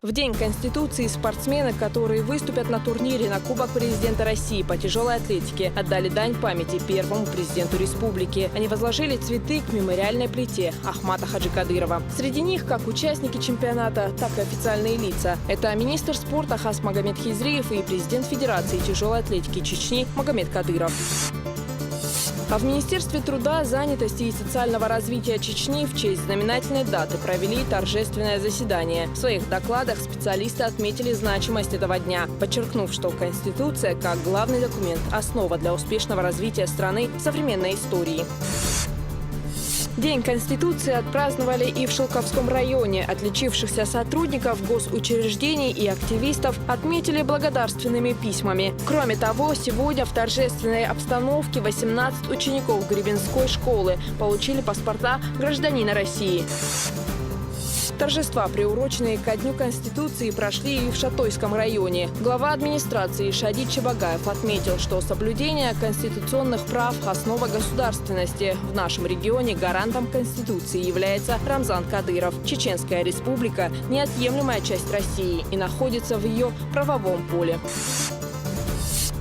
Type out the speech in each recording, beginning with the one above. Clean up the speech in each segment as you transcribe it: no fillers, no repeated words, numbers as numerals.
В День Конституции спортсмены, которые выступят на турнире на Кубок президента России по тяжелой атлетике, отдали дань памяти первому президенту республики. Они возложили цветы к мемориальной плите Ахмата Хаджи Кадырова. Среди них как участники чемпионата, так и официальные лица. Это министр спорта Хас Магомед Хизриев и президент Федерации тяжелой атлетики Чечни Магомед Кадыров. А в Министерстве труда, занятости и социального развития Чечни в честь знаменательной даты провели торжественное заседание. В своих докладах специалисты отметили значимость этого дня, подчеркнув, что Конституция, как главный документ, основа для успешного развития страны в современной истории. День Конституции отпраздновали и в Шелковском районе. Отличившихся сотрудников госучреждений и активистов отметили благодарственными письмами. Кроме того, сегодня в торжественной обстановке 18 учеников Гребенской школы получили паспорта гражданина России. Торжества, приуроченные ко Дню Конституции, прошли и в Шатойском районе. Глава администрации Шадид Чебагаев отметил, что соблюдение конституционных прав – основа государственности. В нашем регионе гарантом Конституции является Рамзан Кадыров. Чеченская республика – неотъемлемая часть России и находится в ее правовом поле.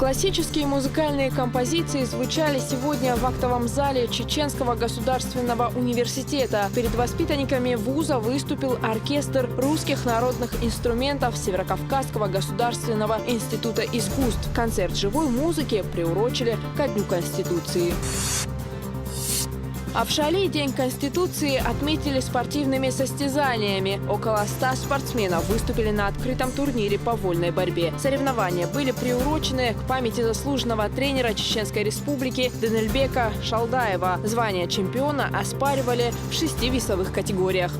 Классические музыкальные композиции звучали сегодня в актовом зале Чеченского государственного университета. Перед воспитанниками вуза выступил оркестр русских народных инструментов Северокавказского государственного института искусств. Концерт живой музыки приурочили ко Дню Конституции. А в Шали День Конституции отметили спортивными состязаниями. Около 100 спортсменов выступили на открытом турнире по вольной борьбе. Соревнования были приурочены к памяти заслуженного тренера Чеченской республики Денельбека Шалдаева. Звание чемпиона оспаривали в 6 весовых категориях.